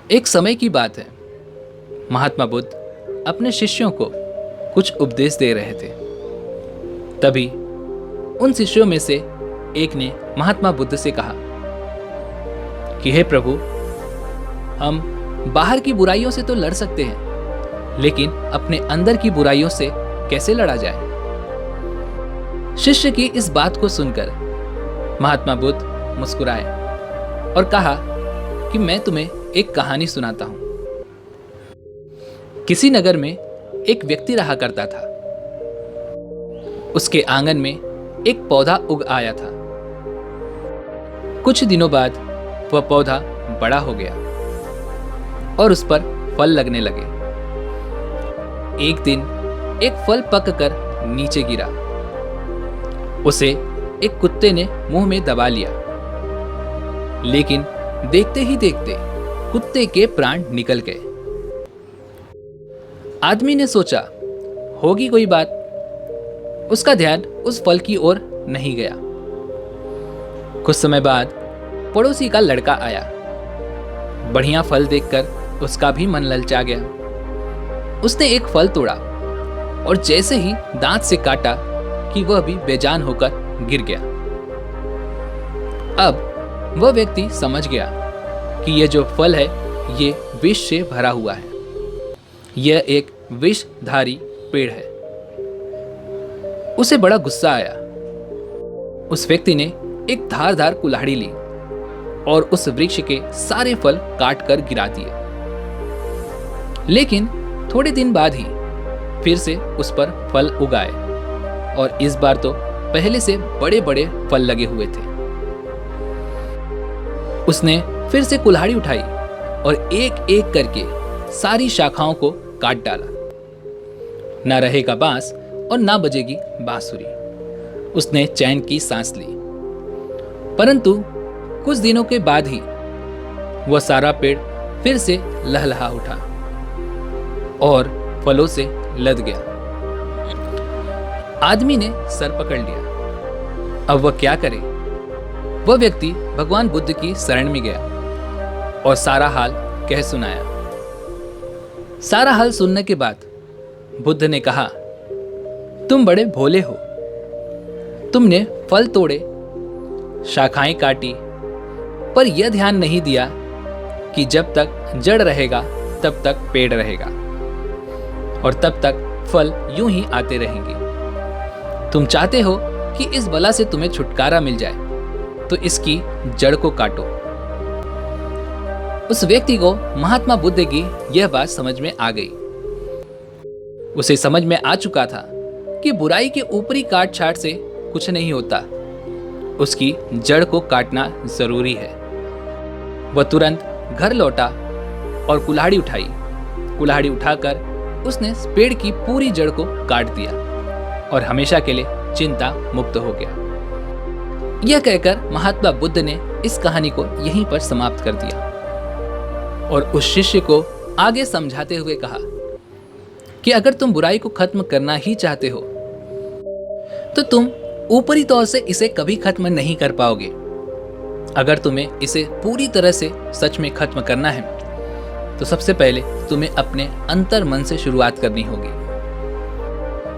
एक समय की बात है। महात्मा बुद्ध अपने शिष्यों को कुछ उपदेश दे रहे थे। तभी उन शिष्यों में से एक ने महात्मा बुद्ध से कहा कि हे प्रभु, हम बाहर की बुराइयों से तो लड़ सकते हैं, लेकिन अपने अंदर की बुराइयों से कैसे लड़ा जाए। शिष्य की इस बात को सुनकर महात्मा बुद्ध मुस्कुराए और कहा कि मैं तुम्हें एक कहानी सुनाता हूं। किसी नगर में एक व्यक्ति रहा करता था। उसके आंगन में एक पौधा उग आया था। कुछ दिनों बाद वह पौधा बड़ा हो गया और उस पर फल लगने लगे। एक दिन एक फल पककर नीचे गिरा। उसे एक कुत्ते ने मुंह में दबा लिया, लेकिन देखते ही देखते कुत्ते के प्राण निकल गए। आदमी ने सोचा होगी कोई बात। उसका ध्यान उस फल की ओर नहीं गया। कुछ समय बाद पड़ोसी का लड़का आया। बढ़िया फल देखकर उसका भी मन ललचा गया। उसने एक फल तोड़ा और जैसे ही दांत से काटा कि वह भी बेजान होकर गिर गया। अब वह व्यक्ति समझ गया कि यह जो फल है ये विष से भरा हुआ है। यह एक विषधारी पेड़ है। उसे बड़ा गुस्सा आया। उस व्यक्ति ने एक धारदार कुल्हाड़ी ली और उस वृक्ष के सारे फल काट कर गिरा दिए। लेकिन थोड़े दिन बाद ही फिर से उस पर फल उगाए और इस बार तो पहले से बड़े बड़े फल लगे हुए थे। उसने फिर से कुल्हाड़ी उठाई और एक एक करके सारी शाखाओं को काट डाला। ना रहेगा बांस और ना बजेगी बांसुरी। उसने चैन की सांस ली। परंतु कुछ दिनों के बाद ही वह सारा पेड़ फिर से लहलहा उठा और फलों से लद गया। आदमी ने सर पकड़ लिया। अब वह क्या करे। वह व्यक्ति भगवान बुद्ध की शरण में गया और सारा हाल कह सुनाया। सारा हाल सुनने के बाद बुद्ध ने कहा, तुम बड़े भोले हो। तुमने फल तोड़े, शाखाएं काटी, पर यह ध्यान नहीं दिया कि जब तक जड़ रहेगा तब तक पेड़ रहेगा और तब तक फल यूं ही आते रहेंगे। तुम चाहते हो कि इस बला से तुम्हें छुटकारा मिल जाए, तो इसकी जड़ को काटो। उस व्यक्ति को महात्मा बुद्ध की यह बात समझ में आ गई। उसे समझ में आ चुका था कि बुराई के ऊपरी काट छाट से कुछ नहीं होता, उसकी जड़ को काटना जरूरी है। वह तुरंत घर लौटा और कुल्हाड़ी उठाई। कुल्हाड़ी उठाकर उसने पेड़ की पूरी जड़ को काट दिया और हमेशा के लिए चिंता मुक्त हो गया। यह कहकर महात्मा बुद्ध ने इस कहानी को यहीं पर समाप्त कर दिया और उस शिष्य को आगे समझाते हुए कहा कि अगर तुम बुराई को खत्म करना ही चाहते हो तो तुम ऊपरी तौर से इसे कभी खत्म नहीं कर पाओगे। अगर तुम्हें इसे पूरी तरह से सच में खत्म करना है तो सबसे पहले तुम्हें अपने अंतर मन से शुरुआत करनी होगी।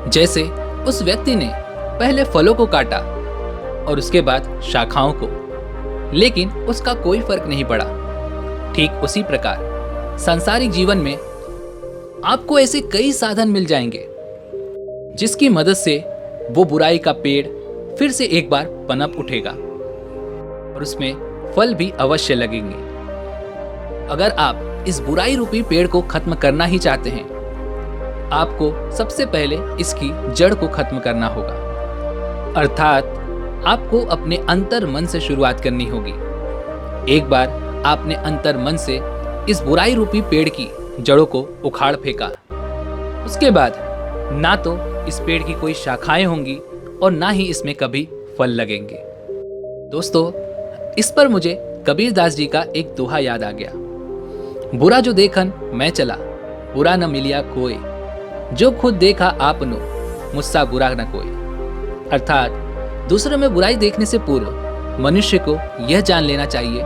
जैसे उस व्यक्ति ने पहले फलों को काटा और उसके बाद शाखाओं को, लेकिन उसका कोई फर्क नहीं पड़ा। ठीक उसी प्रकार सांसारिक जीवन में आपको ऐसे कई साधन मिल जाएंगे जिसकी मदद से वो बुराई का पेड़ फिर से एक बार पनप उठेगा और उसमें फल भी अवश्य लगेंगे। अगर आप इस बुराई रूपी पेड़ को खत्म करना ही चाहते हैं, आपको सबसे पहले इसकी जड़ को खत्म करना होगा, अर्थात आपको अपने अंतर मन से शुरुआत करनी होगी। एक बार आपने अंतर मन से इस बुराई रूपी पेड़ की जड़ों को उखाड़ फेंका, उसके बाद ना तो इस पेड़ की कोई शाखाएं होंगी और ना ही इसमें कभी फल लगेंगे। दोस्तों, इस पर मुझे कबीरदास जी का एक दोहा याद आ गया। बुरा जो देखन मैं चला, बुरा न मिलिया कोई, जो खुद देखा आपनो, मुझसा बुरा न कोई। अर्थात दूसरों में बुराई देखने से पूर्व मनुष्य को यह जान लेना चाहिए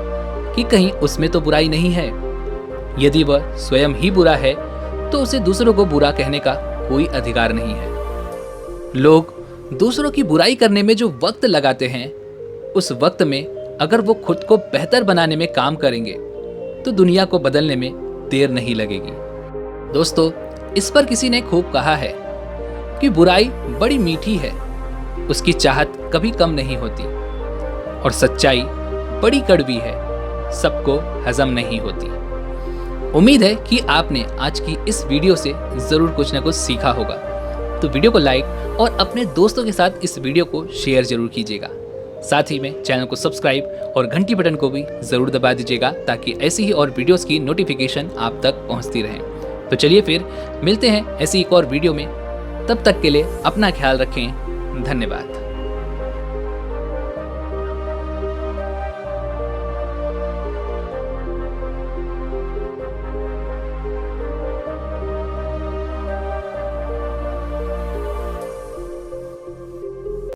कि कहीं उसमें तो बुराई नहीं है। यदि वह स्वयं ही बुरा है तो उसे दूसरों को बुरा कहने का कोई अधिकार नहीं है। लोग दूसरों की बुराई करने में जो वक्त लगाते हैं, उस वक्त में अगर वो खुद को बेहतर बनाने में काम करेंगे तो दुनिया को बदलने में देर नहीं लगेगी। दोस्तों, इस पर किसी ने खूब कहा है कि बुराई बड़ी मीठी है, उसकी चाहत कभी कम नहीं होती, और सच्चाई बड़ी कड़वी है, सबको हजम नहीं होती। उम्मीद है कि आपने आज की इस वीडियो से जरूर कुछ ना कुछ सीखा होगा। तो वीडियो को लाइक और अपने दोस्तों के साथ इस वीडियो को शेयर जरूर कीजिएगा। साथ ही में चैनल को सब्सक्राइब और घंटी बटन को भी जरूर दबा दीजिएगा ताकि ऐसी ही और वीडियोस की नोटिफिकेशन आप तक पहुंचती रहे। तो चलिए फिर मिलते हैं ऐसी एक और वीडियो में। तब तक के लिए अपना ख्याल रखें। धन्यवाद।